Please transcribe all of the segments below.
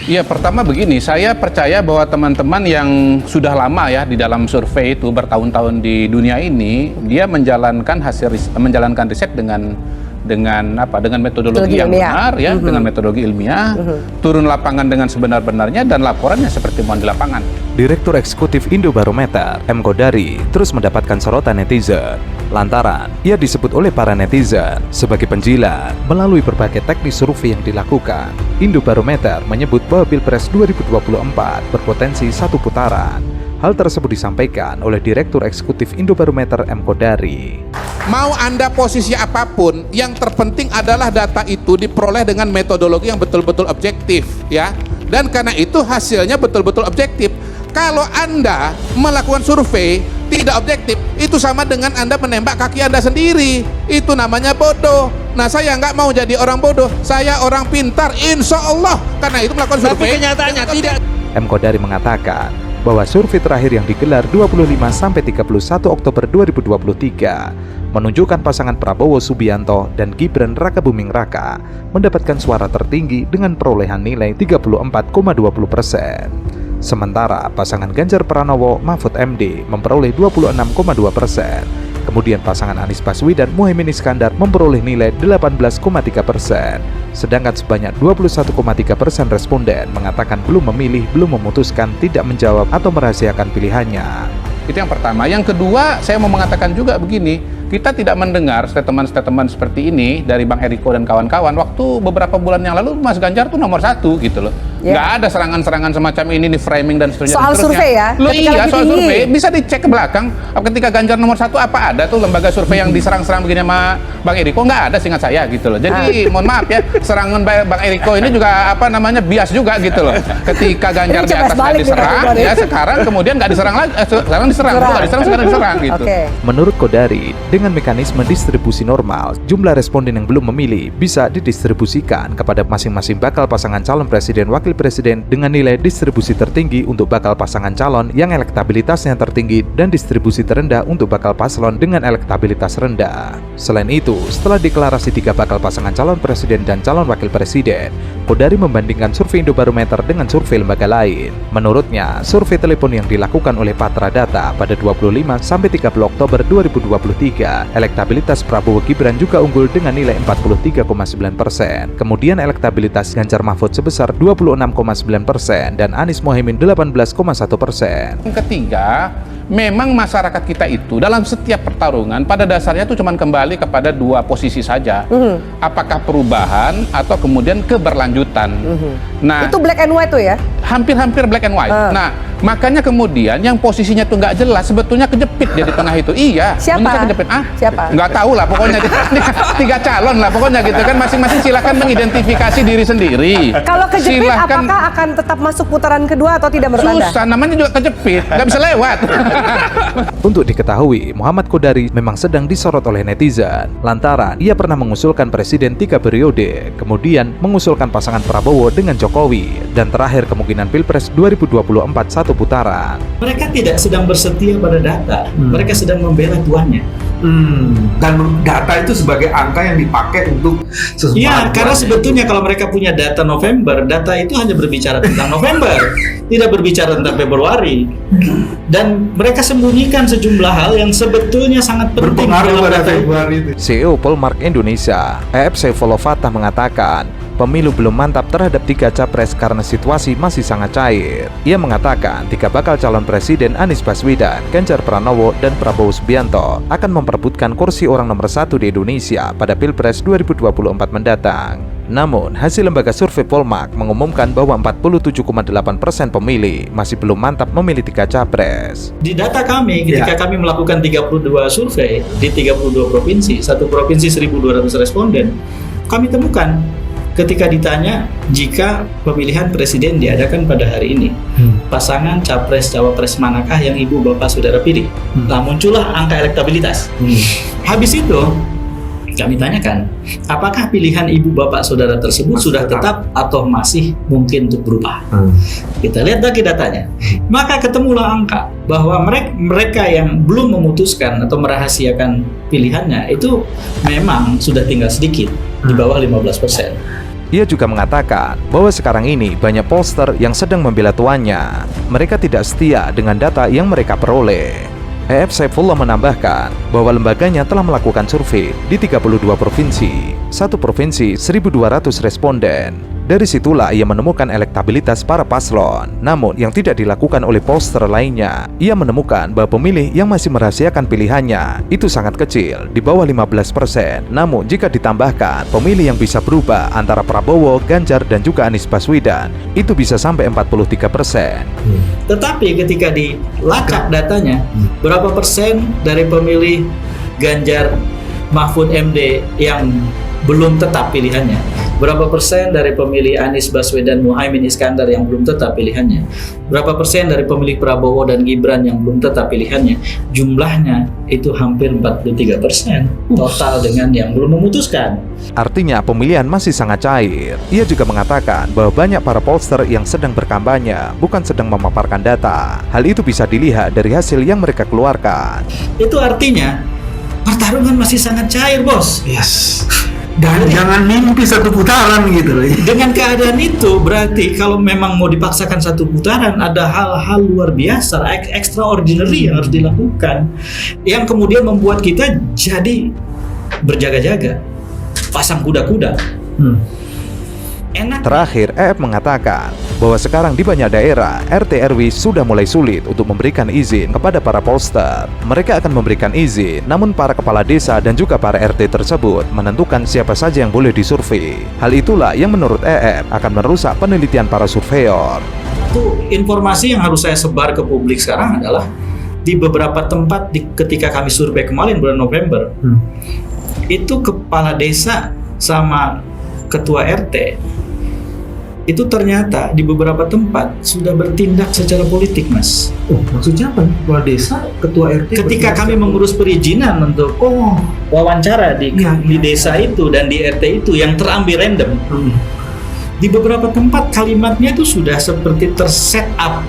Ya, pertama begini, saya percaya bahwa teman-teman yang sudah lama ya di dalam survei itu bertahun-tahun di dunia ini, dia menjalankan riset dengan metodologi yang benar ya, dengan metodologi ilmiah, turun lapangan dengan sebenar-benarnya dan laporannya seperti mohon di lapangan. Direktur Eksekutif Indobarometer, M. Kodari, terus mendapatkan sorotan netizen lantaran ia disebut oleh para netizen sebagai penjilat melalui berbagai teknis survei yang dilakukan. Indobarometer menyebut bahwa Pilpres 2024 berpotensi satu putaran. Hal tersebut disampaikan oleh Direktur Eksekutif Indobarometer, M. Kodari. Mau Anda posisi apapun, yang terpenting adalah data itu diperoleh dengan metodologi yang betul-betul objektif ya. Dan karena itu hasilnya betul-betul objektif. Kalau Anda melakukan survei tidak objektif, itu sama dengan Anda menembak kaki Anda sendiri. Itu namanya bodoh. Nah, saya nggak mau jadi orang bodoh, saya orang pintar, insya Allah. Karena itu melakukan survei. Tapi kenyataannya tidak. M. Kodari mengatakan bahwa survei terakhir yang digelar 25-31 Oktober 2023 menunjukkan pasangan Prabowo Subianto dan Gibran Rakabuming Raka mendapatkan suara tertinggi dengan perolehan nilai 34,20%. Sementara pasangan Ganjar Pranowo Mahfud MD memperoleh 26,2%. Kemudian pasangan Anies Baswedan Muhaimin Iskandar memperoleh nilai 18,3%. Sedangkan sebanyak 21,3% responden mengatakan belum memilih, belum memutuskan, tidak menjawab atau merahasiakan pilihannya. Itu yang pertama. Yang kedua, saya mau mengatakan juga begini, kita tidak mendengar statement-statement seperti ini dari Bang Eriko dan kawan-kawan. Waktu beberapa bulan yang lalu Mas Ganjar tuh nomor 1 gitu loh. Nggak ada serangan-serangan semacam ini di framing dan seterusnya. Soal survei ya? Loh, iya, soal survei. Bisa dicek ke belakang. Ketika Ganjar nomor 1 apa ada tuh lembaga survei yang diserang-serang begini sama Bang Eriko? Nggak ada seingat saya gitu loh. Jadi mohon maaf ya, serangan Bang Eriko ini juga bias juga gitu loh. Ketika Ganjar di atas nggak diserang, ya sekarang kemudian nggak diserang lagi. Sekarang diserang, sekarang diserang gitu. Menurut Kodari, dengan mekanisme distribusi normal, jumlah responden yang belum memilih bisa didistribusikan kepada masing-masing bakal pasangan calon presiden wakil presiden dengan nilai distribusi tertinggi untuk bakal pasangan calon yang elektabilitasnya tertinggi dan distribusi terendah untuk bakal paslon dengan elektabilitas rendah. Selain itu, setelah deklarasi 3 bakal pasangan calon presiden dan calon wakil presiden, Kodari membandingkan survei Indobarometer dengan survei lembaga lain. Menurutnya, survei telepon yang dilakukan oleh Patra Data pada 25-30 Oktober 2023, elektabilitas Prabowo Gibran juga unggul dengan nilai 43,9%. Kemudian elektabilitas Ganjar Mahfud sebesar 26,9% dan Anies Muhaimin 18,1%. Yang ketiga, memang masyarakat kita itu dalam setiap pertarungan pada dasarnya itu cuma kembali kepada 2 posisi saja. Apakah perubahan atau kemudian keberlanjutan. Nah, itu black and white tuh ya? Hampir-hampir black and white. Nah, makanya kemudian yang posisinya tuh nggak jelas sebetulnya kejepit dia di tengah itu. Iya. Siapa? Kejepit. Siapa? Nggak tahu lah pokoknya 3 calon lah pokoknya gitu kan, masing-masing silakan mengidentifikasi diri sendiri. Kalau kejepit apakah akan tetap masuk putaran kedua atau tidak menurut Anda? Susah, namanya juga kejepit, nggak bisa lewat. Untuk diketahui, Muhammad Kodari memang sedang disorot oleh netizen lantaran ia pernah mengusulkan presiden 3 periode, kemudian mengusulkan pasangan Prabowo dengan Jokowi, dan terakhir kemungkinan Pilpres 2024 satu putaran. Mereka tidak sedang bersetia pada data, mereka sedang membela tuannya. Dan data itu sebagai angka yang dipakai untuk sesuatu. Iya, karena sebetulnya kalau mereka punya data November, data itu hanya berbicara tentang November, tidak berbicara tentang Februari. Dan mereka sembunyikan sejumlah hal yang sebetulnya sangat penting dalam pada data itu. Februari itu. CEO Polmark Indonesia, EF Saifullah Fatah mengatakan, pemilu belum mantap terhadap 3 capres karena situasi masih sangat cair. Ia mengatakan 3 bakal calon presiden Anies Baswedan, Ganjar Pranowo, dan Prabowo Subianto akan memperebutkan kursi orang nomor 1 di Indonesia pada Pilpres 2024 mendatang. Namun, hasil lembaga survei Polmark mengumumkan bahwa 47,8% pemilih masih belum mantap memilih 3 capres. Di data kami, ketika kami melakukan 32 survei di 32 provinsi, satu provinsi 1.200 responden, kami temukan ketika ditanya jika pemilihan presiden diadakan pada hari ini, pasangan capres-cawapres manakah yang ibu bapak saudara pilih? Nah, muncullah angka elektabilitas. Habis itu kami tanyakan, apakah pilihan ibu bapak saudara tersebut sudah tetap atau masih mungkin untuk berubah? Kita lihat lagi datanya. Maka ketemulah angka bahwa mereka yang belum memutuskan atau merahasiakan pilihannya itu memang sudah tinggal sedikit di bawah 15%. Ia juga mengatakan bahwa sekarang ini banyak pollster yang sedang membela tuannya. Mereka tidak setia dengan data yang mereka peroleh. E.F. Saifullah menambahkan bahwa lembaganya telah melakukan survei di 32 provinsi, satu provinsi 1.200 responden. Dari situlah ia menemukan elektabilitas para paslon. Namun yang tidak dilakukan oleh pollster lainnya, ia menemukan bahwa pemilih yang masih merahasiakan pilihannya itu sangat kecil, di bawah 15%. Namun jika ditambahkan pemilih yang bisa berubah antara Prabowo, Ganjar, dan juga Anies Baswedan, itu bisa sampai 43%. Tetapi ketika dilacak datanya, berapa persen dari pemilih Ganjar Mahfud MD yang belum tetap pilihannya? Berapa persen dari pemilih Anies Baswedan Muhaimin Iskandar yang belum tetap pilihannya? Berapa persen dari pemilih Prabowo dan Gibran yang belum tetap pilihannya? Jumlahnya itu hampir 43% total dengan yang belum memutuskan. Artinya pemilihan masih sangat cair. Ia juga mengatakan bahwa banyak para pollster yang sedang berkampanye bukan sedang memaparkan data. Hal itu bisa dilihat dari hasil yang mereka keluarkan. Itu artinya pertarungan masih sangat cair, bos. Yes. Dan jangan mimpi satu putaran gitu loh. Dengan keadaan itu berarti kalau memang mau dipaksakan satu putaran, ada hal-hal luar biasa, extraordinary yang harus dilakukan, yang kemudian membuat kita jadi berjaga-jaga, pasang kuda-kuda. Enak. Terakhir, E.F. mengatakan bahwa sekarang di banyak daerah, RT/RW sudah mulai sulit untuk memberikan izin kepada para pollster. Mereka akan memberikan izin, namun para kepala desa dan juga para RT tersebut menentukan siapa saja yang boleh disurvei. Hal itulah yang menurut E.F. akan merusak penelitian para surveyor. Itu informasi yang harus saya sebar ke publik sekarang adalah di beberapa tempat ketika kami survei kemarin bulan November, itu kepala desa sama ketua RT itu ternyata di beberapa tempat sudah bertindak secara politik, Mas. Oh, maksudnya apa? Kepala desa, ketua RT. Ketika kami mengurus perizinan untuk wawancara di desa itu dan di RT itu yang terambil random, di beberapa tempat kalimatnya itu sudah seperti terset up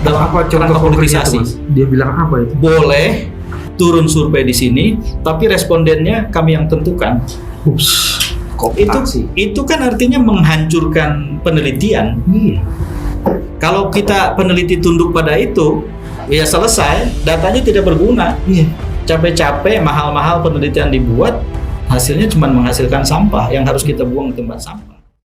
dalam rangka politisasi. Dia bilang apa itu? Boleh turun survei di sini, tapi respondennya kami yang tentukan. Itu kan artinya menghancurkan penelitian. Kalau kita peneliti tunduk pada itu, ya selesai, datanya tidak berguna. Capek-capek, mahal-mahal penelitian dibuat, hasilnya cuma menghasilkan sampah yang harus kita buang ke tempat sampah.